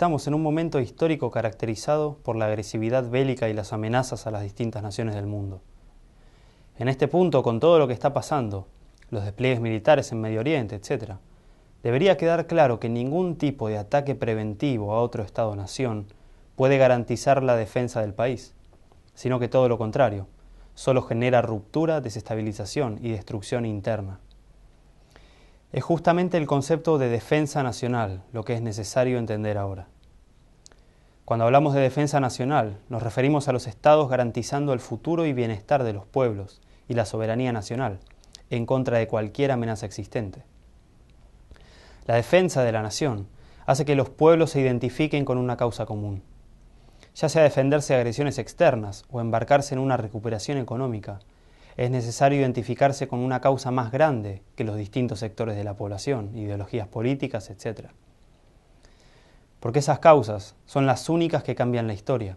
estamos en un momento histórico caracterizado por la agresividad bélica y las amenazas a las distintas naciones del mundo. En este punto, con todo lo que está pasando, los despliegues militares en Medio Oriente, etc., debería quedar claro que ningún tipo de ataque preventivo a otro Estado-nación puede garantizar la defensa del país, sino que todo lo contrario, solo genera ruptura, desestabilización y destrucción interna. Es justamente el concepto de defensa nacional lo que es necesario entender ahora. Cuando hablamos de defensa nacional, nos referimos a los estados garantizando el futuro y bienestar de los pueblos y la soberanía nacional, en contra de cualquier amenaza existente. La defensa de la nación hace que los pueblos se identifiquen con una causa común, ya sea defenderse de agresiones externas o embarcarse en una recuperación económica. Es necesario identificarse con una causa más grande que los distintos sectores de la población, ideologías políticas, etc. Porque esas causas son las únicas que cambian la historia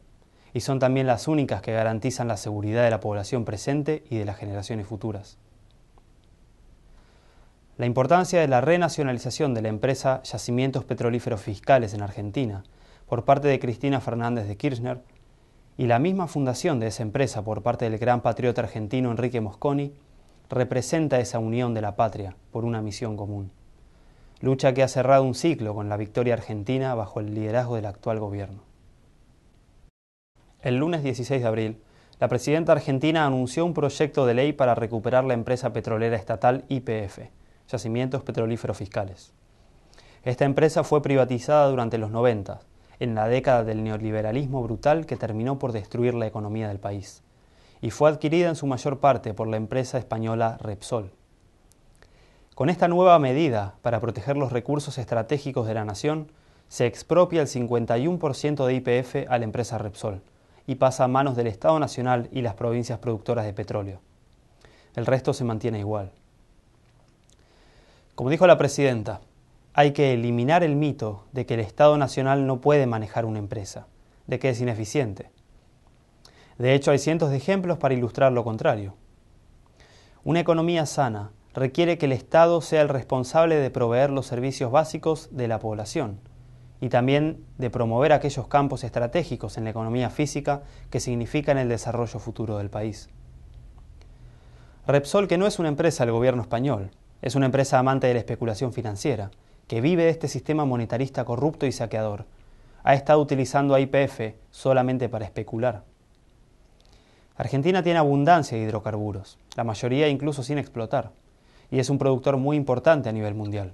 y son también las únicas que garantizan la seguridad de la población presente y de las generaciones futuras. La importancia de la renacionalización de la empresa Yacimientos Petrolíferos Fiscales en Argentina por parte de Cristina Fernández de Kirchner y la misma fundación de esa empresa por parte del gran patriota argentino Enrique Mosconi representa esa unión de la patria por una misión común. Lucha que ha cerrado un ciclo con la victoria argentina bajo el liderazgo del actual gobierno. El lunes 16 de abril, la presidenta argentina anunció un proyecto de ley para recuperar la empresa petrolera estatal YPF, Yacimientos Petrolíferos Fiscales. Esta empresa fue privatizada durante los 90, en la década del neoliberalismo brutal que terminó por destruir la economía del país, y fue adquirida en su mayor parte por la empresa española Repsol. Con esta nueva medida para proteger los recursos estratégicos de la nación, se expropia el 51% de YPF a la empresa Repsol y pasa a manos del Estado Nacional y las provincias productoras de petróleo. El resto se mantiene igual. Como dijo la presidenta, hay que eliminar el mito de que el Estado Nacional no puede manejar una empresa, de que es ineficiente. De hecho, hay cientos de ejemplos para ilustrar lo contrario. Una economía sana requiere que el Estado sea el responsable de proveer los servicios básicos de la población y también de promover aquellos campos estratégicos en la economía física que significan el desarrollo futuro del país. Repsol, que no es una empresa del gobierno español, es una empresa amante de la especulación financiera, que vive de este sistema monetarista corrupto y saqueador, ha estado utilizando a YPF solamente para especular. Argentina tiene abundancia de hidrocarburos, la mayoría incluso sin explotar, y es un productor muy importante a nivel mundial.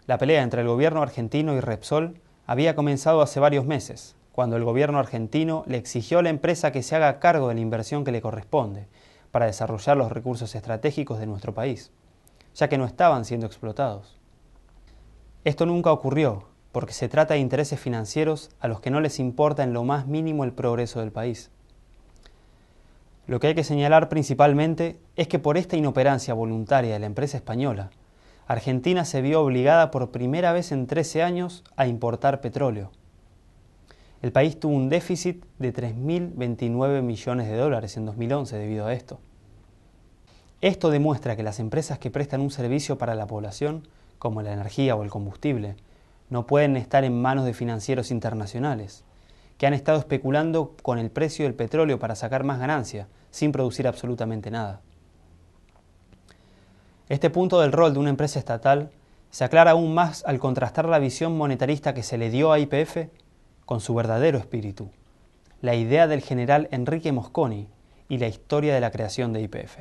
La pelea entre el gobierno argentino y Repsol había comenzado hace varios meses, cuando el gobierno argentino le exigió a la empresa que se haga cargo de la inversión que le corresponde para desarrollar los recursos estratégicos de nuestro país, ya que no estaban siendo explotados. Esto nunca ocurrió, porque se trata de intereses financieros a los que no les importa en lo más mínimo el progreso del país. Lo que hay que señalar principalmente es que por esta inoperancia voluntaria de la empresa española, Argentina se vio obligada por primera vez en 13 años a importar petróleo. El país tuvo un déficit de 3.029 millones de dólares en 2011 debido a esto. Esto demuestra que las empresas que prestan un servicio para la población, como la energía o el combustible, no pueden estar en manos de financieros internacionales, que han estado especulando con el precio del petróleo para sacar más ganancia, sin producir absolutamente nada. Este punto del rol de una empresa estatal se aclara aún más al contrastar la visión monetarista que se le dio a YPF con su verdadero espíritu, la idea del general Enrique Mosconi y la historia de la creación de YPF.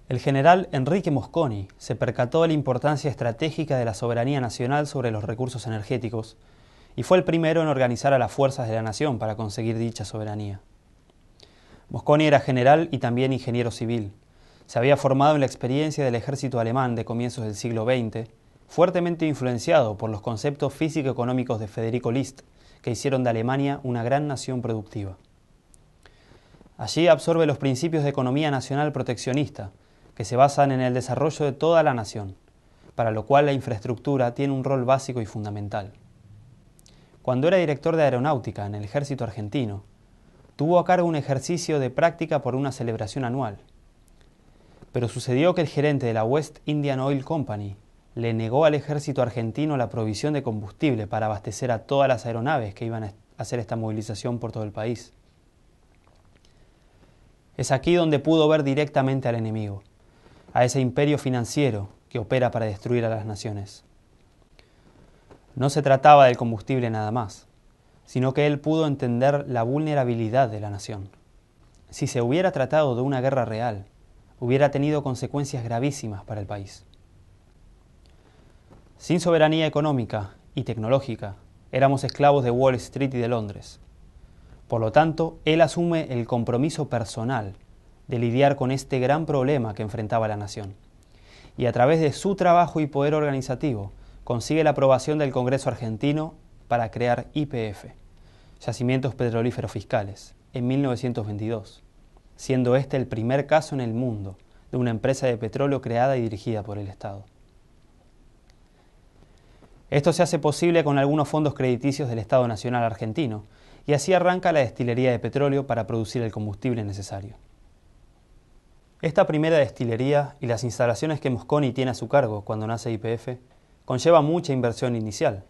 El general Enrique Mosconi se percató de la importancia estratégica de la soberanía nacional sobre los recursos energéticos y fue el primero en organizar a las fuerzas de la nación para conseguir dicha soberanía. Mosconi era general y también ingeniero civil. Se había formado en la experiencia del ejército alemán de comienzos del siglo XX, fuertemente influenciado por los conceptos físico-económicos de Federico List, que hicieron de Alemania una gran nación productiva. Allí absorbe los principios de economía nacional proteccionista, que se basan en el desarrollo de toda la nación, para lo cual la infraestructura tiene un rol básico y fundamental. Cuando era director de aeronáutica en el ejército argentino, tuvo a cargo un ejercicio de práctica por una celebración anual. Pero sucedió que el gerente de la West Indian Oil Company, le negó al ejército argentino la provisión de combustible para abastecer a todas las aeronaves que iban a hacer esta movilización por todo el país. Es aquí donde pudo ver directamente al enemigo, a ese imperio financiero que opera para destruir a las naciones. No se trataba del combustible nada más, sino que él pudo entender la vulnerabilidad de la nación. Si se hubiera tratado de una guerra real, hubiera tenido consecuencias gravísimas para el país. Sin soberanía económica y tecnológica, éramos esclavos de Wall Street y de Londres. Por lo tanto, él asume el compromiso personal de lidiar con este gran problema que enfrentaba la nación. Y a través de su trabajo y poder organizativo, consigue la aprobación del Congreso argentino para crear YPF, Yacimientos Petrolíferos Fiscales, en 1922, siendo este el primer caso en el mundo de una empresa de petróleo creada y dirigida por el Estado. Esto se hace posible con algunos fondos crediticios del Estado Nacional Argentino, y así arranca la destilería de petróleo para producir el combustible necesario. Esta primera destilería y las instalaciones que Mosconi tiene a su cargo cuando nace YPF conlleva mucha inversión inicial,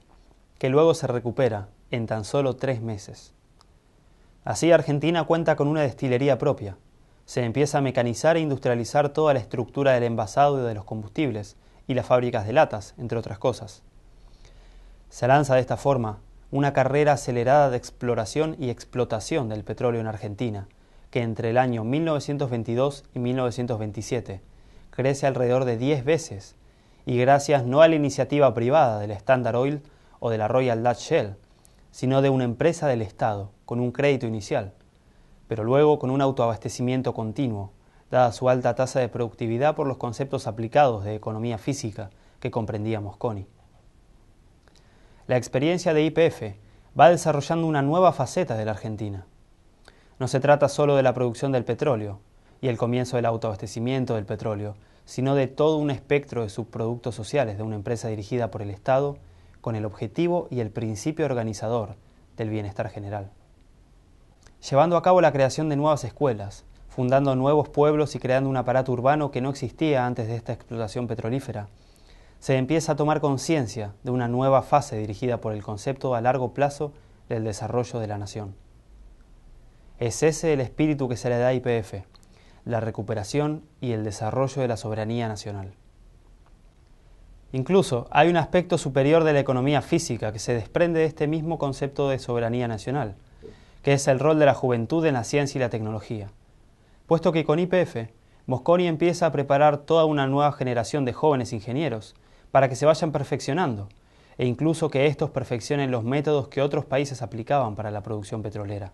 que luego se recupera en tan solo 3 meses. Así Argentina cuenta con una destilería propia, se empieza a mecanizar e industrializar toda la estructura del envasado y de los combustibles y las fábricas de latas, entre otras cosas. Se lanza de esta forma una carrera acelerada de exploración y explotación del petróleo en Argentina, que entre el año 1922 y 1927 crece alrededor de 10 veces, y gracias no a la iniciativa privada del Standard Oil o de la Royal Dutch Shell, sino de una empresa del Estado con un crédito inicial, pero luego con un autoabastecimiento continuo, dada su alta tasa de productividad por los conceptos aplicados de economía física que comprendía Mosconi. La experiencia de YPF va desarrollando una nueva faceta de la Argentina. No se trata solo de la producción del petróleo y el comienzo del autoabastecimiento del petróleo, sino de todo un espectro de subproductos sociales de una empresa dirigida por el Estado con el objetivo y el principio organizador del bienestar general. Llevando a cabo la creación de nuevas escuelas, fundando nuevos pueblos y creando un aparato urbano que no existía antes de esta explotación petrolífera, se empieza a tomar conciencia de una nueva fase dirigida por el concepto a largo plazo del desarrollo de la nación. Es ese el espíritu que se le da a YPF, la recuperación y el desarrollo de la soberanía nacional. Incluso hay un aspecto superior de la economía física que se desprende de este mismo concepto de soberanía nacional, que es el rol de la juventud en la ciencia y la tecnología, puesto que con YPF, Mosconi empieza a preparar toda una nueva generación de jóvenes ingenieros para que se vayan perfeccionando, e incluso que estos perfeccionen los métodos que otros países aplicaban para la producción petrolera,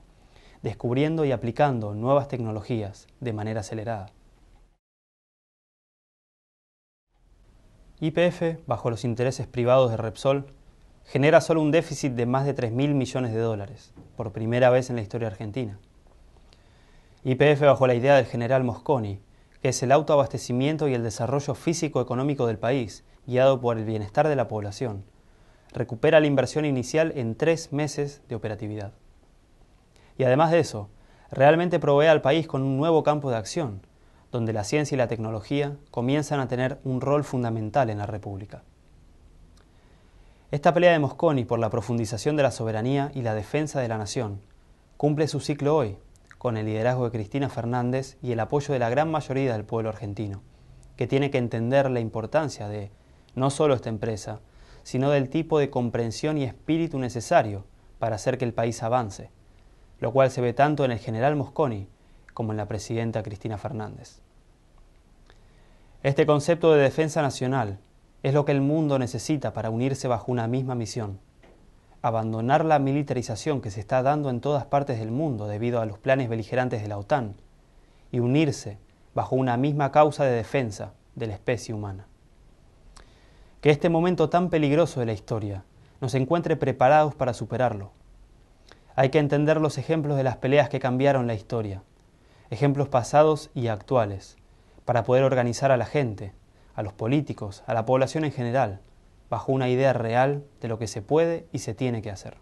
descubriendo y aplicando nuevas tecnologías de manera acelerada. YPF, bajo los intereses privados de Repsol, genera solo un déficit de más de 3.000 millones de dólares, por primera vez en la historia argentina. YPF, bajo la idea del general Mosconi, que es el autoabastecimiento y el desarrollo físico-económico del país, guiado por el bienestar de la población, recupera la inversión inicial en 3 meses de operatividad. Y además de eso, realmente provee al país con un nuevo campo de acción, donde la ciencia y la tecnología comienzan a tener un rol fundamental en la República. Esta pelea de Mosconi por la profundización de la soberanía y la defensa de la nación cumple su ciclo hoy, con el liderazgo de Cristina Fernández y el apoyo de la gran mayoría del pueblo argentino, que tiene que entender la importancia de no solo esta empresa, sino del tipo de comprensión y espíritu necesario para hacer que el país avance, lo cual se ve tanto en el general Mosconi como en la presidenta Cristina Fernández. Este concepto de defensa nacional es lo que el mundo necesita para unirse bajo una misma misión: abandonar la militarización que se está dando en todas partes del mundo debido a los planes beligerantes de la OTAN y unirse bajo una misma causa de defensa de la especie humana. Que este momento tan peligroso de la historia nos encuentre preparados para superarlo. Hay que entender los ejemplos de las peleas que cambiaron la historia, ejemplos pasados y actuales, para poder organizar a la gente, a los políticos, a la población en general, bajo una idea real de lo que se puede y se tiene que hacer.